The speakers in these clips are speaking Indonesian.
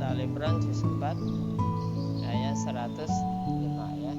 Al-Imran juz 4 ayat 105 ya.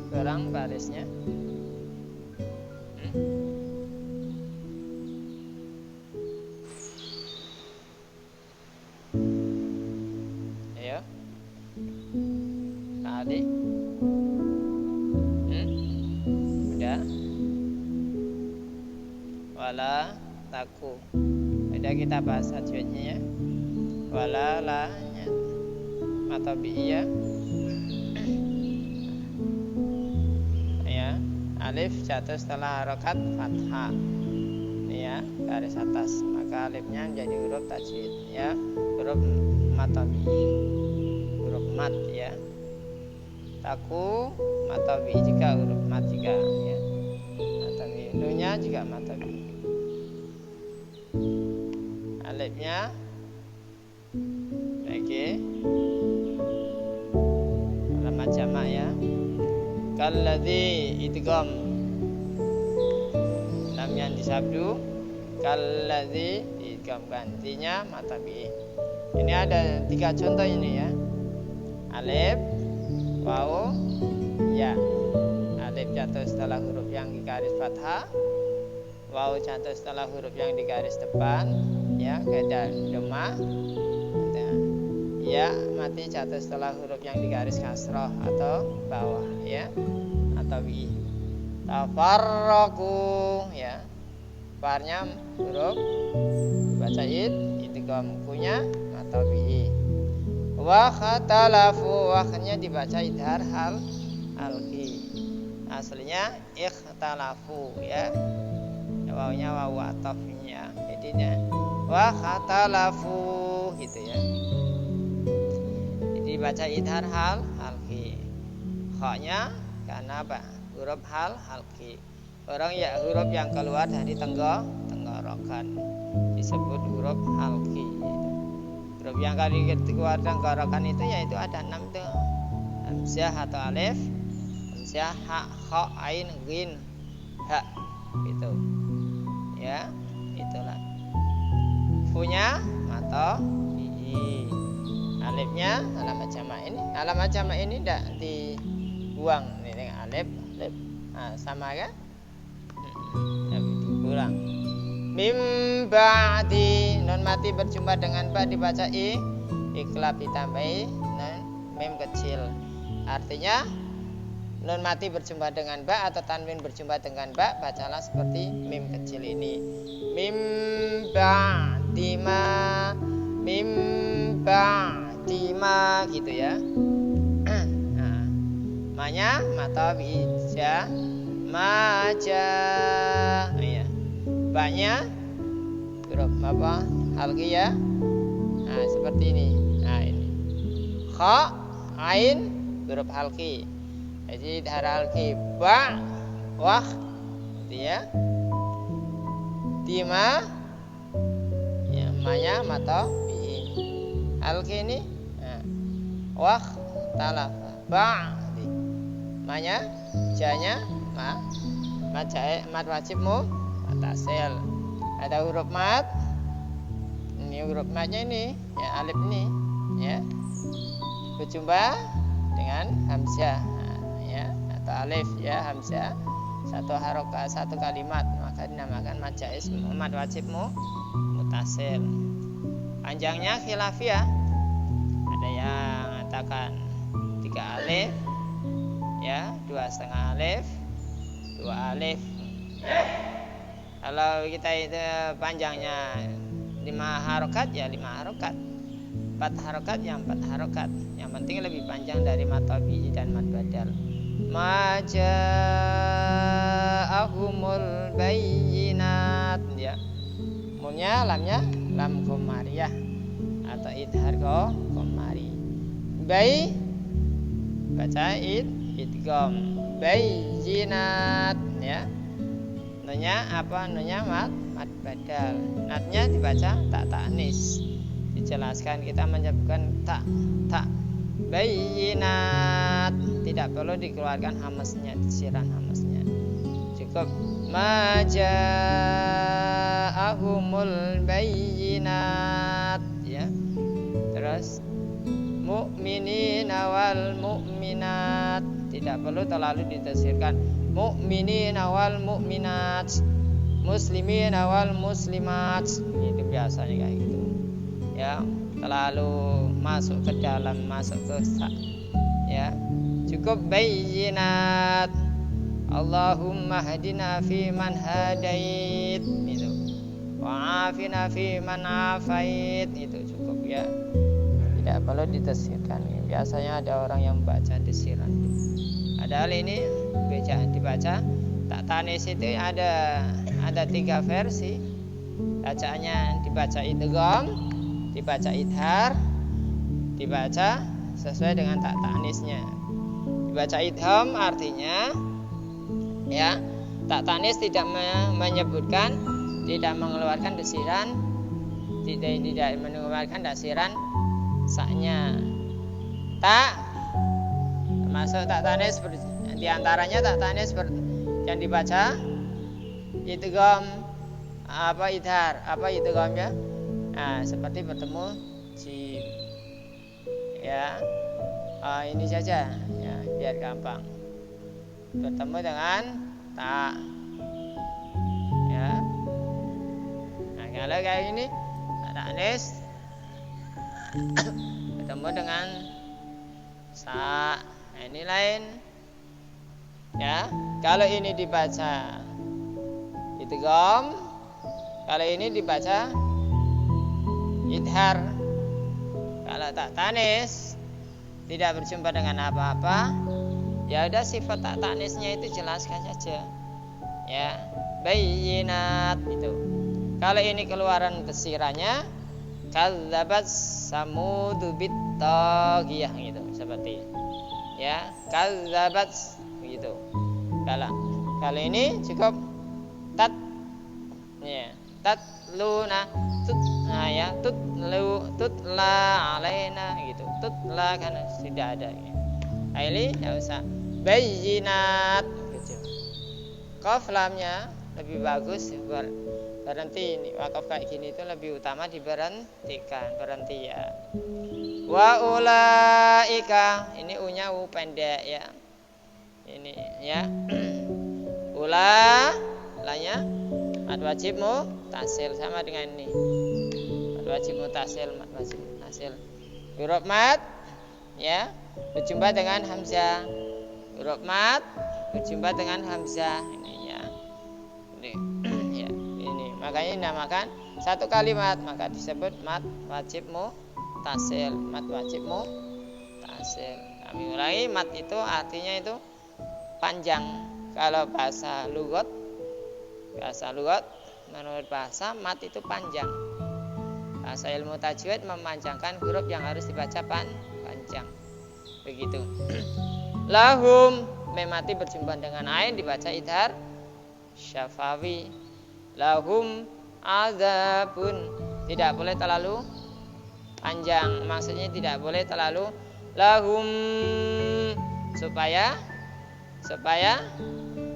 Kurang barisnya. Ayo tadi udah wala taku udah kita bahas tajwidnya ya. Wala la mata bi'iyah alif jatuh setelah harokat fathah ya, garis atas, maka alifnya menjadi huruf tajwid ya, huruf matabi, huruf mat ya. Taku matabi juga huruf mat juga ya, matabi, nunya juga matabi, alifnya lagi alamat jamak ya. Kalladzi idgham lam yang disabdu, kalladzi idgham gantinya matabi. Ini ada 3 contoh ini ya. Alif, waw, ya. Alif jatuh setelah huruf yang di garis fathah, waw jatuh setelah huruf yang di garis depan ya, kaidah dhammah. Ya mati jatuh setelah huruf yang di garis kasroh atau bawah ya, atau bi. Tafarraqu ya, farnya huruf baca idgham, kunya atau bi. Wa khatalafu, wakhnya dibaca idhar halqi, aslinya ikhtalafu ya, wawnya wawu atofnya, jadinya wa khatalafu gitu ya, dibaca idhar halqi. Khanya karena apa? Huruf halqi. Orang ya huruf yang keluar dari tenggorokan disebut huruf halqi. Huruf yang keluar dari tenggorokan itu yaitu ada 6 tuh. Hamzah atau alif, hamzah, ha, kha, ain, ghin, ha gitu. Ya, itulah. Funya atau alifnya alamat jamak ini tidak dibuang ini dengan alif, sama kan? Ulang. Mim ba'di, nun mati berjumpa dengan ba dibaca iklab ditambahi nun mim kecil. Artinya nun mati berjumpa dengan ba atau tanwin berjumpa dengan ba, bacalah seperti mim kecil ini. Mim ba'di ma gitu ya. Manya mata bija maja. Ya. Banyak huruf apa? Halqi ya. Seperti ini. Ini. Kha, ain huruf halqi. Jadi hara halqi ba, wah gitu ya. Dima ya, manya mata bi. Halqi ini wah talaf ba. Manya, janya, mat wajib mutasil. Ada huruf mat. Ini huruf matnya ini, ya alif ini, ya berjumpa dengan hamzah, ya atau alif ya hamzah. Satu harokat, satu kalimat, maka dinamakan mat jaiz, mat wajib mutasil. Panjangnya khilafiyah. Ada yang mengatakan 3 alif. Ya, 2,5 alif, 2 alif. Kalau kita itu panjangnya 5 harokat ya 5 harokat, 4 harokat ya 4 harokat. Yang penting lebih panjang dari mat tabi'i dan mat badal. Maja'ahumul bayyinat ya. Mulnya lamnya lam qamariyah atau idhar qamari. Bai baca idgham bayyinat ya. Nunnya apa? Nunnya mat badal. Natnya dibaca tak ta'nis. Dijelaskan kita menyebutkan tak bayyinat. Tidak perlu dikeluarkan hamesnya, disiran hamesnya. Cukup maja'ahumul bayyinat ya. Terus mu'minina wal mu'minat, tidak perlu terlalu ditafsirkan. Mu'minina wal mu'minat, muslimina wal muslimat, itu biasanya kayak gitu ya, terlalu masuk ke dalam, masuk ke ya. Cukup bayyinat. Allahumma hadina fi man hadait itu, wa'afina fi man afait, itu cukup ya. Tidak perlu ditafsirkan. Biasanya ada orang yang baca disiran. Padahal ini dibaca tak tanis itu ada 3 versi. Bacaannya dibaca idgham, dibaca idhar, dibaca sesuai dengan tak tanisnya. Dibaca idgham artinya ya tak tanis tidak menyebutkan, tidak mengeluarkan desiran, tidak mengeluarkan dasiran saknya. Tak termasuk tak tanis, diantaranya tak tanis yang dibaca idgham apa idhar, apa idgham ya. Seperti bertemu jim ya. Ini saja ya biar gampang. Bertemu dengan tak ya. Kalau kayak ini tak tanis bertemu dengan sa, ini lain ya. Kalau ini dibaca idgham, kalau ini dibaca idhar. Kalau tak tanis tidak berjumpa dengan apa-apa, ya udah sifat tak tanisnya itu jelaskan saja ya, bayyinat itu. Kalau ini keluaran desirannya kadzabat samudu bittaghiyah gitu, seperti ya kadzabat gitu. Kalau ini cukup tat ya, tatluna ya, tutla alaina gitu, tutla kan tidak ada ya. Ini enggak usah bayyinat gitu. Qaf lamnya lebih bagus berhenti. Ini wakaf kayak gini itu lebih utama diberhentikan, berhenti ya. Wa ulaika, ini u-nya u pendek ya. Ini ya. ula lanya mad wajib mutasil sama dengan ini. Mad wajib mutasil, mad wajib mutasil. Huruf mad ya berjumpa dengan hamzah. Huruf mad berjumpa dengan hamzah ini ya. Ini ya, ini makanya dinamakan satu kalimat maka disebut mad wajib mutasil. Mad wajib mutasil. Kami ulangi, mad itu artinya itu panjang. Kalau bahasa lughat menurut bahasa mad itu panjang. Bahasa ilmu tajwid memanjangkan huruf yang harus dibaca panjang. Begitu. Lahum memati berjumpa dengan ain dibaca idhar syafawi. Lahum azabun tidak boleh terlalu panjang. Maksudnya tidak boleh terlalu lahum supaya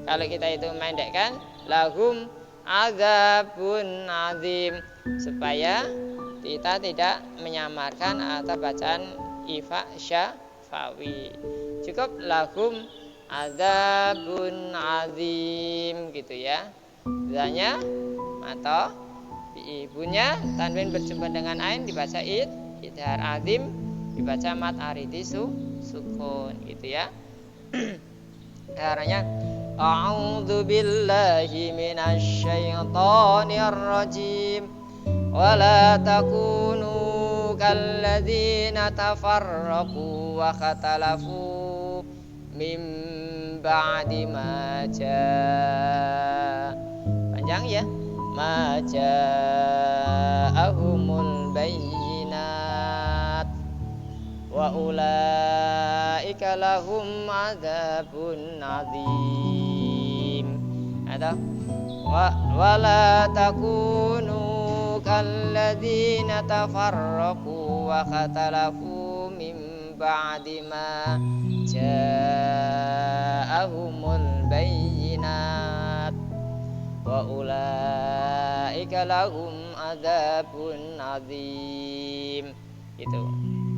kalau kita itu mendekkan lahum azabun azim supaya kita tidak menyamarkan atau bacaan ifa syafawi. Cukup lahum azabun azim gitu ya. Misalnya atau ibunya tanwin berjumpa dengan ain dibaca idhar azim dibaca mad aridi sukun gitu ya. Caranya a'udzu billahi minasy syaithanir rajim wa la takunu kalladzina tafarraqu wa khatalafu min ba'di ma panjang ya ma ja'ahumul bayyinat wa ulaika lahum adzabun adzim. Atau wa la takunu kalladzina tafarraqu wa khatalafu min ba'di ma ja'ahumul bayyinat wa ulaika lahum adzabun adzim. Gitu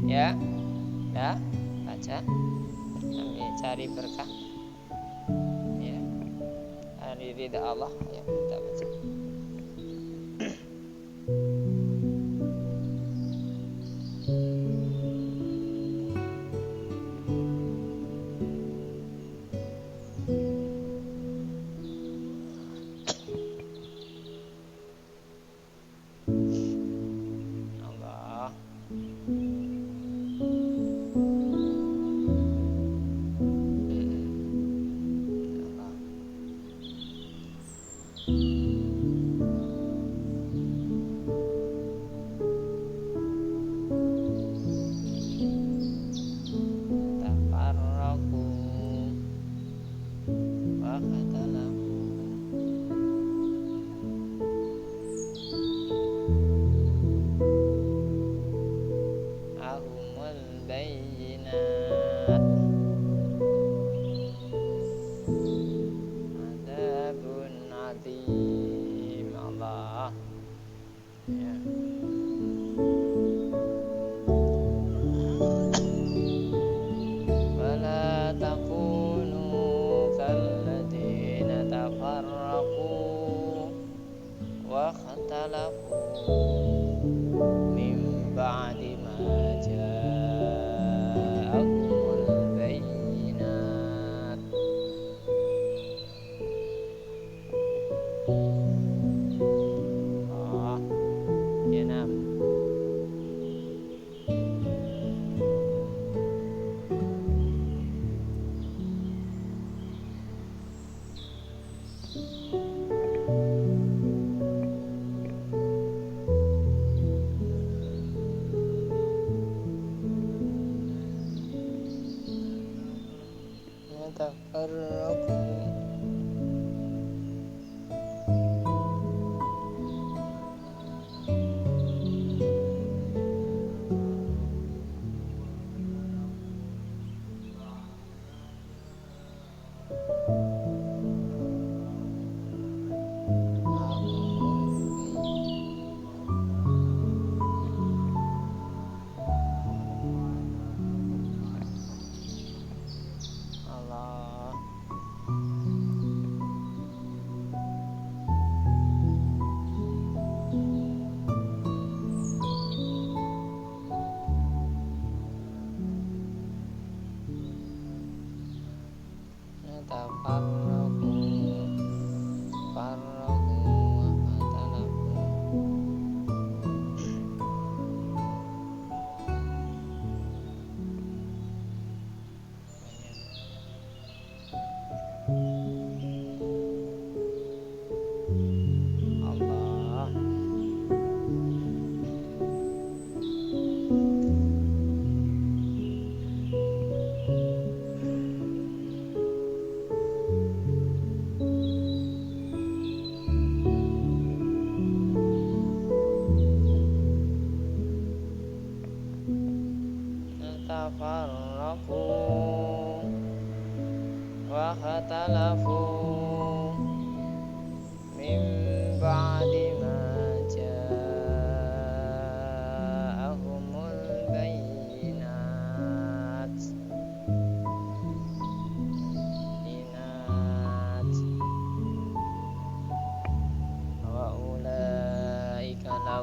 ya. Ya, baca sambil cari berkah ya, dari ridha Allah ya, kita baca.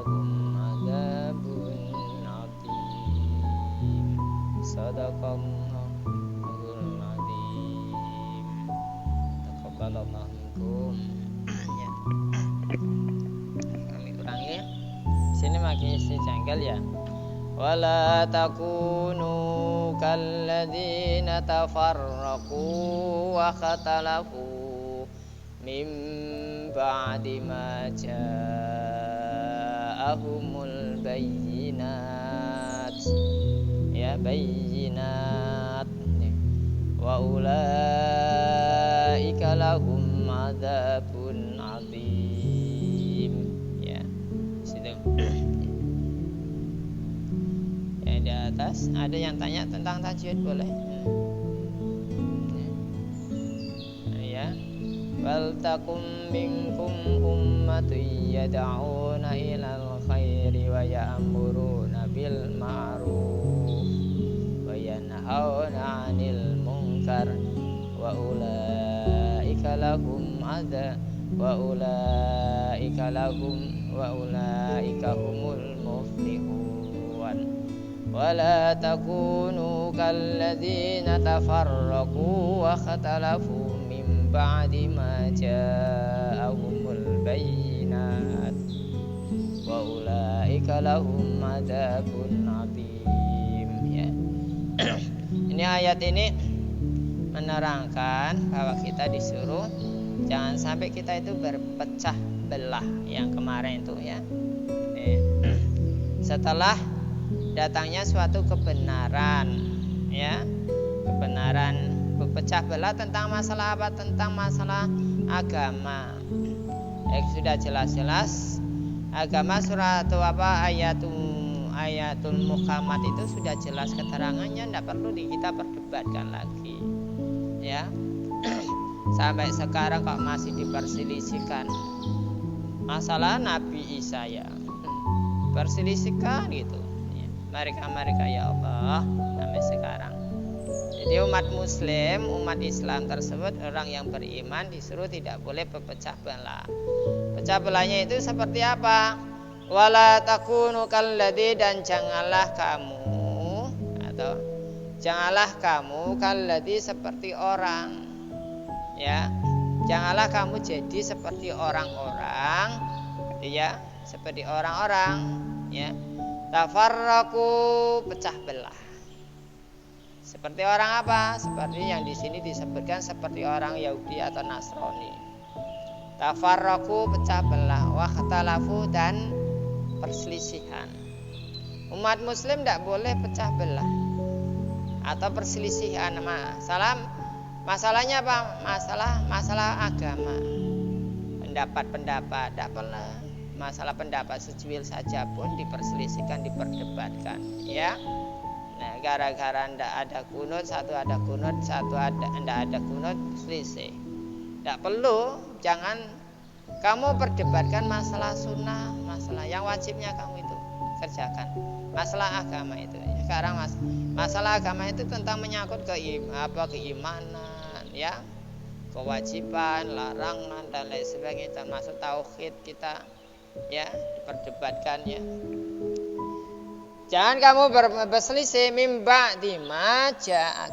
lahum adzabun adzim. Shadaqallahul adzim. Taqabbalallahu minkum. Ya. Kami ulangi. Sini makin si janggal ya. Wala takunu kalladzina tafarraqu wa khatalafu min ba'di ma ja'ahumul bayyinat. Ya, bayyinat. Wa ulaika lahum adzabun adzim. Ya, situ. Di atas ada yang tanya tentang tajwid, boleh ya. Wal takum minkum ummatun yad'una ilal khairi wa ya'muruna bil ma'ruf wa yanhauna 'anil munkar wa ulaika lahum humul muflihun. Wala takunu kalladzina tafarraqu wa khatalafu min ba'di ma ja'ahumul bayyinat wa ulaika lahum adzabun adzim. Ya. Ini ayat ini menerangkan bahwa kita disuruh jangan sampai kita itu berpecah belah yang kemarin itu ya. Setelah datangnya suatu kebenaran ya, kebenaran berpecah belah tentang masalah apa? Tentang masalah agama. Sudah jelas-jelas agama surat apa ayatul muhkamat itu sudah jelas keterangannya, tidak perlu kita perdebatkan lagi ya. Sampai sekarang kok masih diperselisihkan masalah Nabi Isa ya, perselisihkan gitu mereka ya Allah sampai sekarang. Jadi umat muslim, umat Islam tersebut, orang yang beriman disuruh tidak boleh berpecah belah. Pecah belahnya itu seperti apa? Wala takunu kalladzi, dan janganlah kamu kalladzi seperti orang ya. Janganlah kamu jadi seperti orang-orang ya, seperti orang-orang ya. Tafarraqu, pecah belah. Seperti orang apa? Seperti yang di sini disebutkan seperti orang Yahudi atau Nasrani. Tafarraqu, pecah belah, wa khatalafu, dan perselisihan. Umat muslim tidak boleh pecah belah atau perselisihan. Masalahnya apa? Masalah agama. Pendapat tidak boleh. Masalah pendapat secuil saja pun diperselisihkan, diperdebatkan ya. Nah, gara-gara ndak ada kunut, satu ada kunut, ndak ada kunut, selisih. Ndak perlu, jangan kamu perdebatkan masalah sunnah, masalah yang wajibnya kamu itu kerjakan. Masalah agama itu. Sekarang masalah agama itu tentang menyangkut keimanan ya, kewajiban, larangan dan lain sebagainya, termasuk tauhid kita ya, diperdebatkan ya. Jangan kamu berselisih mimba dimaja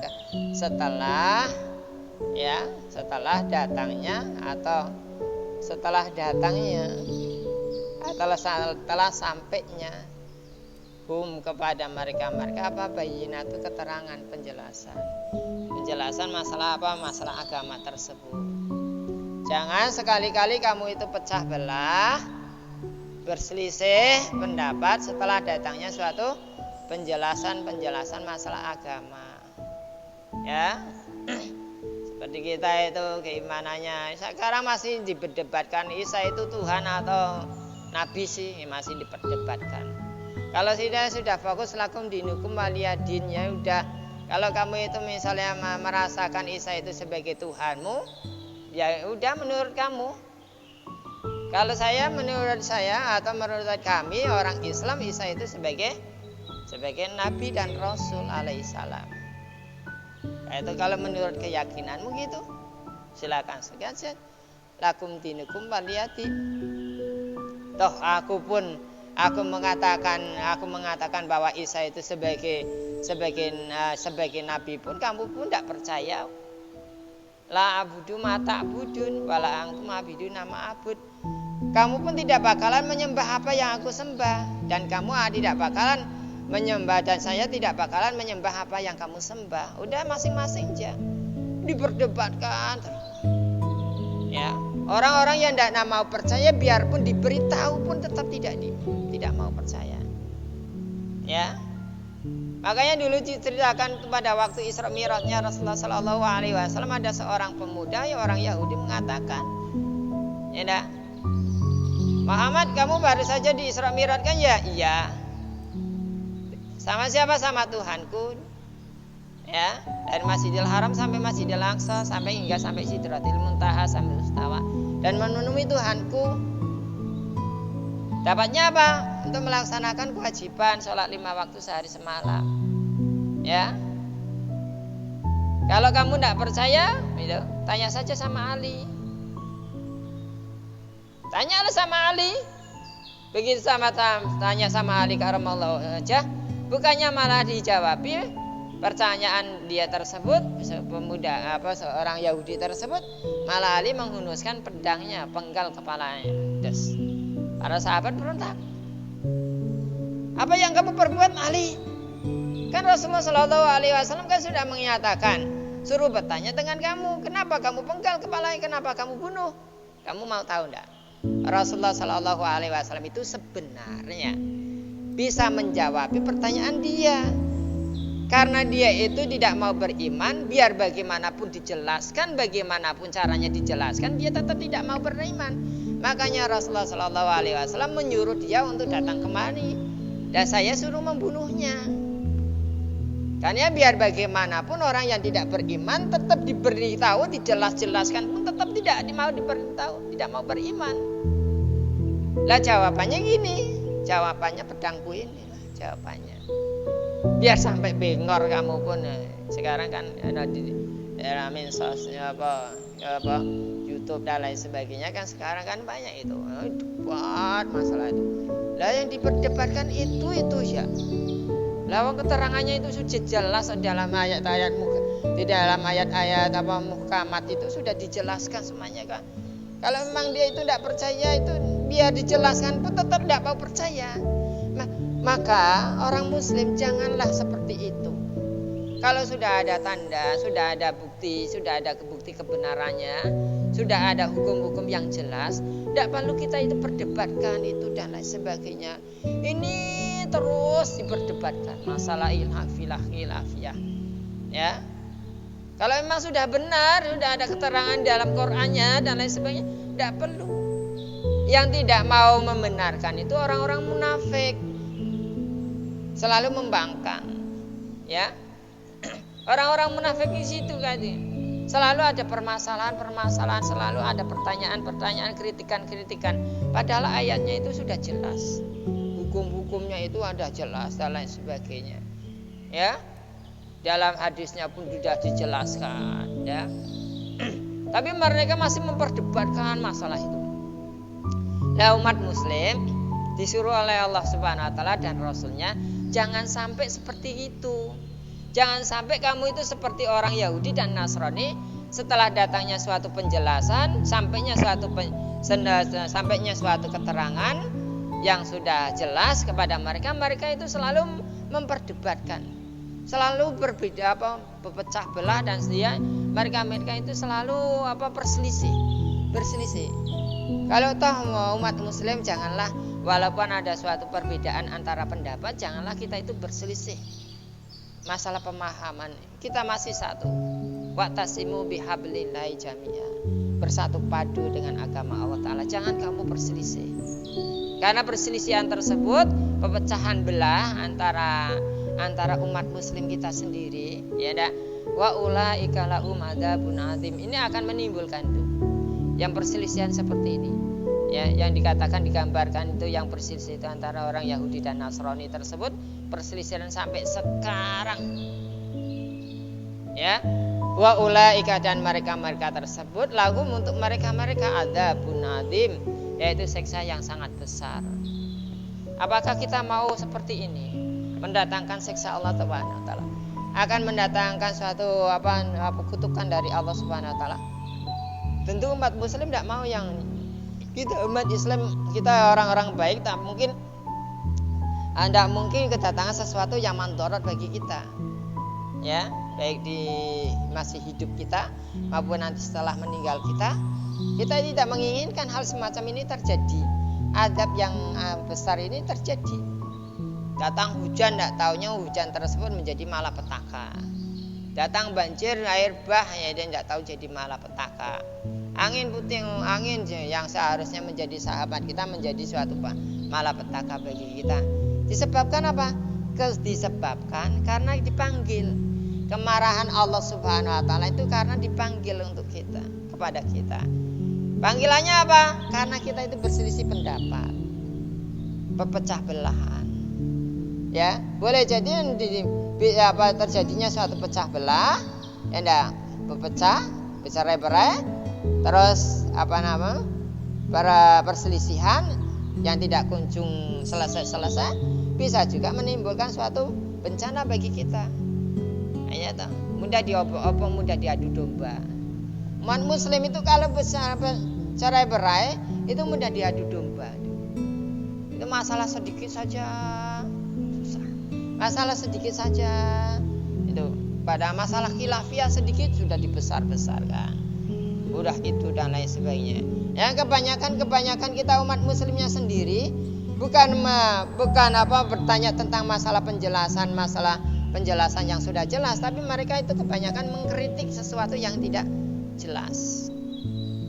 setelah datangnya atau setelah sampainya kepada mereka apa? Bayyinatu, keterangan, penjelasan masalah apa? Masalah agama tersebut. Jangan sekali-kali kamu itu pecah belah, berselisih pendapat setelah datangnya suatu penjelasan masalah agama ya. Seperti kita itu keimanannya sekarang masih diperdebatkan Isa itu Tuhan atau Nabi sih, masih diperdebatkan. Kalau sudah fokus lakum dinukum waliyadin ya udah. Kalau kamu itu misalnya merasakan Isa itu sebagai Tuhanmu, ya udah menurut kamu. Kalau menurut saya atau menurut kami orang Islam, Isa itu sebagai Nabi dan Rasul alaihissalam. Itu kalau menurut keyakinanmu gitu, silakan saja. Lakum dinukum waliyadin. Toh aku pun Aku mengatakan bahwa Isa itu sebagai nabi pun kamu pun tidak percaya. La abudu ma ta'budun wala antum abidun nama abud. Kamu pun tidak bakalan menyembah apa yang aku sembah, dan kamu tidak bakalan menyembah, dan saya tidak bakalan menyembah apa yang kamu sembah. Udah masing-masing aja diperdebatkan. Ya, orang-orang yang tidak mau percaya biarpun diberitahu pun tetap tidak mau percaya. Ya, makanya dulu diceritakan pada waktu Isra Mi'rajnya Rasulullah Shallallahu Alaihi Wasallam, ada seorang pemuda, orang Yahudi mengatakan, ya dah, Muhammad, kamu baru saja di Isra Mi'raj kan? Ya, iya. Sama siapa? Sama Tuhanku. Ya, dari Masjidil Haram sampai Masjidil Aqsa, sampai Sidratil Muntaha, sampai Mustawa, dan menemui Tuhanku. Dapatnya apa? Untuk melaksanakan kewajiban sholat 5 waktu sehari semalam. Ya. Kalau kamu tidak percaya, gitu, tanya saja sama Ali. Tanyalah sama Ali. Begitu tanya sama Ali karamallahu wajhah, bukannya malah dijawab pertanyaan dia tersebut, seorang Yahudi tersebut, malah Ali menghunuskan pedangnya, penggal kepalanya. Terus para sahabat berontak. Apa yang kamu perbuat, Ali? Kan Rasulullah Shallallahu Alaihi Wasallam kan sudah menyatakan, suruh bertanya dengan kamu, kenapa kamu penggal kepalanya, kenapa kamu bunuh? Kamu mau tahu enggak? Rasulullah Shallallahu Alaihi Wasallam itu sebenarnya bisa menjawab pertanyaan dia, karena dia itu tidak mau beriman. Biar bagaimanapun dijelaskan, bagaimanapun caranya dijelaskan, dia tetap tidak mau beriman. Makanya Rasulullah Shallallahu Alaihi Wasallam menyuruh dia untuk datang kemari, dan saya suruh membunuhnya. Karena biar bagaimanapun orang yang tidak beriman tetap diberitahu, dijelaskan pun tetap tidak mau diberitahu, tidak mau beriman. Lah jawabannya gini, jawabannya pedangku ini lah jawabannya. Biar sampai bengor kamu pun. Sekarang kan ada di era medsosnya YouTube dan lain sebagainya kan, sekarang kan banyak itu debat masalah itu. Lah yang diperdebatkan itu ya. Lawang keterangannya itu sudah jelas dalam ayat-ayat, di dalam ayat-ayat muhkamat itu sudah dijelaskan semuanya kan. Kalau memang dia itu tidak percaya, itu biar dijelaskan pun tetap tidak mau percaya. Maka orang Muslim janganlah seperti itu. Kalau sudah ada tanda, sudah ada bukti, sudah ada bukti kebenarannya, sudah ada hukum-hukum yang jelas, tidak perlu kita itu perdebatkan itu dan lain sebagainya. Ini terus diperdebatkan masalah khilafiyah. Ya. Kalau memang sudah benar, sudah ada keterangan dalam Qur'annya dan lain sebagainya, tidak perlu. Yang tidak mau membenarkan itu orang-orang munafik, selalu membangkang. Ya. Orang-orang munafik di situ kan. Selalu ada permasalahan, selalu ada pertanyaan, kritikan. Padahal ayatnya itu sudah jelas. Hukum-hukumnya itu ada jelas dan lain sebagainya. Ya. Dalam hadisnya pun sudah dijelaskan, ya. Tapi mereka masih memperdebatkan masalah itu. Nah, umat Muslim disuruh oleh Allah Subhanahu Wa Taala dan Rasulnya jangan sampai seperti itu. Jangan sampai kamu itu seperti orang Yahudi dan Nasrani, setelah datangnya suatu penjelasan, sampainya suatu keterangan yang sudah jelas kepada mereka itu selalu memperdebatkan, selalu berpecah belah, dan mereka itu selalu berselisih. Kalau toh umat Muslim janganlah, walaupun ada suatu perbedaan antara pendapat, janganlah kita itu berselisih. Masalah pemahaman kita masih satu. Wa'tasimu bihablillahi jami'a. Bersatu padu dengan agama Allah Ta'ala. Jangan kamu berselisih. Karena perselisihan tersebut pepecahan belah antara umat Muslim kita sendiri, ya dak. Wa ulaika lahum adzabun adzim. Ini akan menimbulkan itu. Yang perselisihan seperti ini. Ya, yang digambarkan itu yang perselisihan itu antara orang Yahudi dan Nasrani tersebut, perselisihan sampai sekarang. Ya. Wa ulaika, dan mereka tersebut lahum, untuk mereka adzabun adzim, yaitu siksa yang sangat besar. Apakah kita mau seperti ini? Mendatangkan siksa Allah Subhanahu wa taala. Akan mendatangkan suatu kutukan dari Allah Subhanahu wa taala. Tentu umat muslim tidak mau yang kita umat Islam, kita orang-orang baik, tak mungkin kedatangan sesuatu yang mandorot bagi kita. Ya, baik di masih hidup kita maupun nanti setelah meninggal kita tidak menginginkan hal semacam ini terjadi. Adab yang besar ini terjadi. Datang hujan, tidak taunya hujan tersebut menjadi malapetaka. Datang banjir, air bah, ya dia tidak tahu jadi malapetaka. Angin puting, angin yang seharusnya menjadi sahabat kita menjadi suatu malapetaka bagi kita. Disebabkan apa? Disebabkan karena dipanggil. Kemarahan Allah Subhanahu wa taala itu karena dipanggil untuk kita, kepada kita. Panggilannya apa? Karena kita itu berselisih pendapat, berpecah belahan. Ya, boleh jadi terjadinya suatu pecah belah, ya bercerai-berai, terus perselisihan yang tidak kunjung selesai, bisa juga menimbulkan suatu bencana bagi kita. Ya, mudah diobok-obok, mudah diadu domba. Umat muslim itu kalau bercerai-berai itu mudah diadu domba. Itu masalah sedikit saja susah. Masalah sedikit saja itu, pada masalah khilafiyah sedikit sudah dibesar-besarkan. Udah itu dan lain sebagainya. Yang kebanyakan kita umat muslimnya sendiri bukan bertanya tentang masalah penjelasan yang sudah jelas, tapi mereka itu kebanyakan mengkritik sesuatu yang tidak jelas.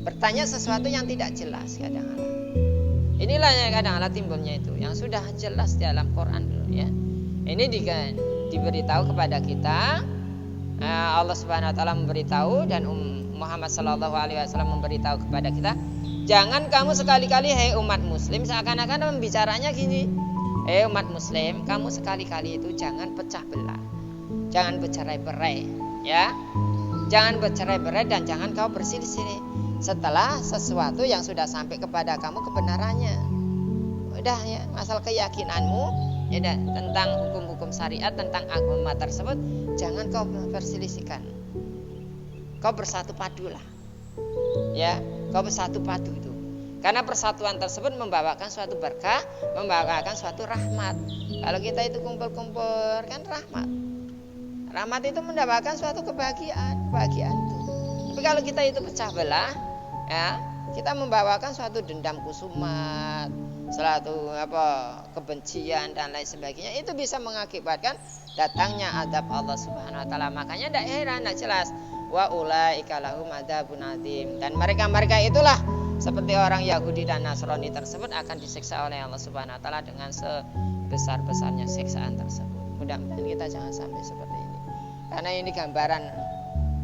Bertanya sesuatu yang tidak jelas kadang-kadang. Inilah yang kadang-kadang timbulnya itu yang sudah jelas di dalam Quran dulu, ya. Ini diberitahu kepada kita, Allah Subhanahu wa taala memberitahu dan Muhammad sallallahu alaihi wasallam memberitahu kepada kita, jangan kamu sekali-kali hai umat muslim seakan-akan membicaranya gini. Umat muslim, kamu sekali-kali itu jangan pecah belah. Jangan bercerai-berai, ya. Jangan bercerai-berai dan jangan kau berselisih setelah sesuatu yang sudah sampai kepada kamu kebenarannya. Udah, ya, masalah keyakinanmu, ya, tentang hukum-hukum syariat, tentang agama tersebut, jangan kau perselisihkan. Kau bersatu padulah. Ya, kau bersatu padu itu. Karena persatuan tersebut membawakan suatu berkah, membawakan suatu rahmat. Kalau kita itu kumpul-kumpul kan rahmat. Rahmat itu mendapat suatu kebahagiaan itu. Tapi kalau kita itu pecah belah, ya, kita membawakan suatu dendam kusumat, suatu kebencian dan lain sebagainya. Itu bisa mengakibatkan datangnya azab Allah Subhanahu wa taala. Makanya tidak heran, tidak jelas. Wa ulaika lahum adzabun adzim. Dan mereka itulah seperti orang Yahudi dan Nasrani tersebut akan disiksa oleh Allah Subhanahu wa taala dengan sebesar-besarnya siksaan tersebut. Mudah-mudahan kita jangan sampai seperti ini. Karena ini gambaran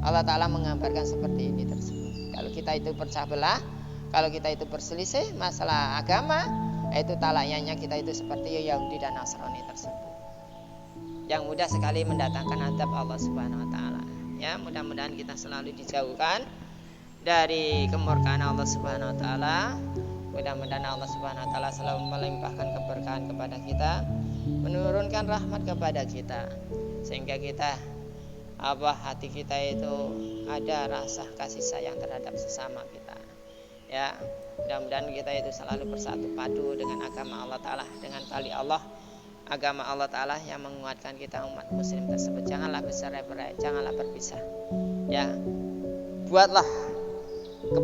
Allah taala menggambarkan seperti ini tersebut. Kalau kita itu pecah belah, kalau kita itu berselisih masalah agama, itu talayanya kita itu seperti Yahudi dan Nasrani tersebut. Yang mudah sekali mendatangkan azab Allah Subhanahu wa taala. Ya, mudah-mudahan kita selalu dijauhkan dari kemurkaan Allah Subhanahu wa taala. Mudah-mudahan Allah Subhanahu wa taala selalu melimpahkan keberkahan kepada kita, menurunkan rahmat kepada kita, sehingga kita hati kita itu ada rasa kasih sayang terhadap sesama kita. Ya, mudah-mudahan kita itu selalu bersatu padu dengan agama Allah taala, dengan tali Allah, agama Allah taala yang menguatkan kita umat muslim tersebut. Janganlah bercerai-berai, janganlah berpisah. Ya, buatlah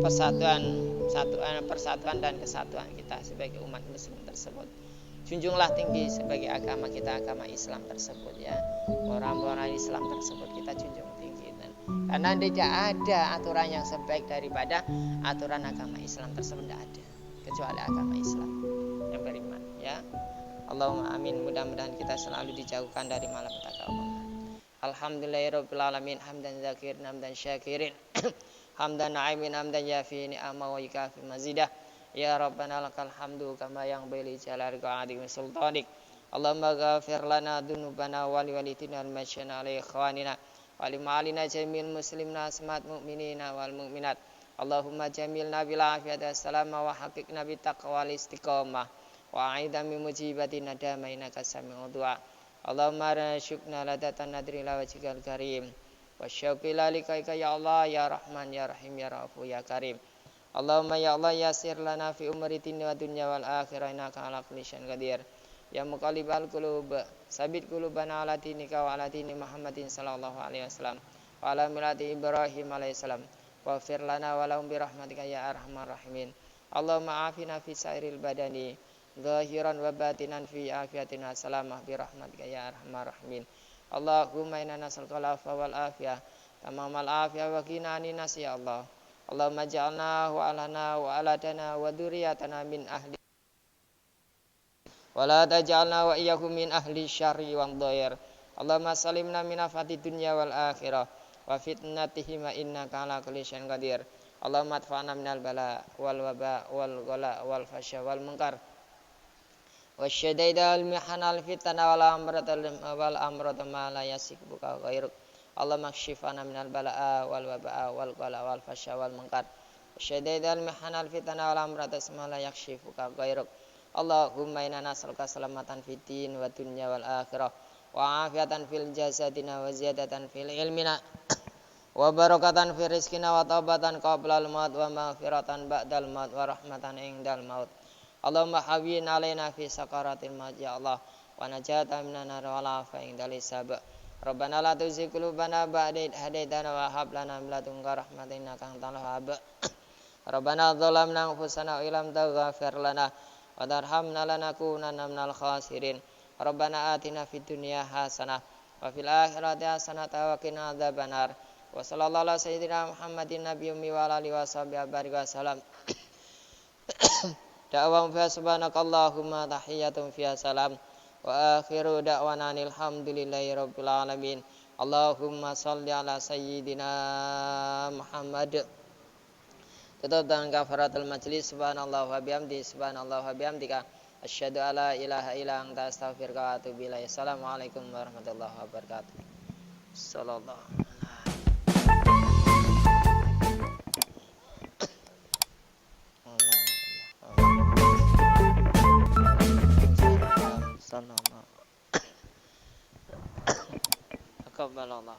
persatuan dan kesatuan kita sebagai umat muslim tersebut. Junjunglah tinggi sebagai agama kita, agama Islam tersebut, ya. Orang-orang Islam tersebut kita junjung tinggi, karena tidak ada aturan yang sebaik daripada aturan agama Islam tersebut, tidak ada kecuali agama Islam yang beriman, ya. Allahumma amin. Mudah-mudahan kita selalu dijauhkan dari malapetaka Allah. Alhamdulillahirabbil alamin, hamdan zakirin, hamdan syakirin. Hamdan na'imin, hamdan yafi ni'ama wa yukafi mazidah. Ya Rabbana lakal hamdu kama yang beli jalarika adim sultanik. Allahumma ghafir lana dhunubana wali walitina al-masyana alaihi khwanina wali ma'alina jamil muslimna asmat mu'minina wal mu'minat. Allahumma jamilna bil afiyati wassalama wa haqiqna bit taqwa wal istiqamah wa a'idha min mujibati nadama innaka sami'ud du'a. Allahumma rasyukna ladatan nadri la wajhikal karim wa syauqi lalikaika ya Allah ya Rahman ya Rahim ya Rafu ya Karim. Allahumma ya Allah yasir lana fi umri wa dunya wal akhirah innaka ala kulli syai'in qadir. Ya muqallibal qulub sabit qulubana ala dinika wa ala dini Muhammadin sallallahu alaihi wasallam wa ala millati Ibrahim alaihi salam. Waghfir lana wa lahum bi rahmatika ya arhamar rahimin. Allahumma afina fi sairil badani zahiran wa batinan fi afiatina salamah bi rahmatika ya arhamar rahimin. Allahumma inna nas'aluka al-afwa wal afiyah tamamal afiyah wa qina anin nas ya Allah. Allahumma ja'alna wa alana wa aladana wa dzurriyyatana min ahli wa la taj'alna wa iyyahum min ahli syarri wal dhair. Allahumma salimna min afati dunya wal akhirah wa fitnatihima innaka ala kulli syai'in qadir. Allahumma adfa'na minal bala wal waba wal ghala wal fasya wal munkar wasyadaida wal mihana wal fitna wal amrata ma la yasibuka ghairuk. Allahumma kshifana minal bala wal waba wal ghala wal fasya wal munkar wasyadaida wal mihana wal fitna wal amrata ma la yakshifuka ghairuk. Allahumma inna nas'aluka salamatan fid din wa dunya wal akhirah wa afiatan fil jasadina wa ziyadatan fil ilmina wa barakatan fil rizqina wa taubatan qablal maut wa maghfiratan ba'dal maut wa rahmatan indal maut. Allahumma hawwin alaina fi sakaratil maut ya Allah wa najatan minan nar wa la fa indal hisab. Rabbana la tuzigh qulubana ba'da idh hadaytana wa hab lana min ladunka rahmatan innaka antal wahhab. Rabbana zalamna anfusana wa illam taghfir lana wa tarhamna lanakunanna minal khasirin. Rabbana atina fid dunya hasanah wa fil akhirati hasanah wa qina adzabannar. Wa sallallahu ala sayyidina Muhammadin nabiyyi ummi wa alihi washabihi wa sallam. Da'wa fa subhanakallahumma tahiyyatun fiha salam wa akhiru da'wana alhamdulillahi rabbil alamin. Allahumma shalli ala sayyidina Muhammad. Tutup dengan kafaratul majlis. Subhanallah wa bihamdi subhanallah wa bihamdika asyhadu alla ilaha illa anta astaghfiruka wa atubu ilaik. Assalamualaikum warahmatullahi wabarakatuh. Sallallahu Akbar Allah.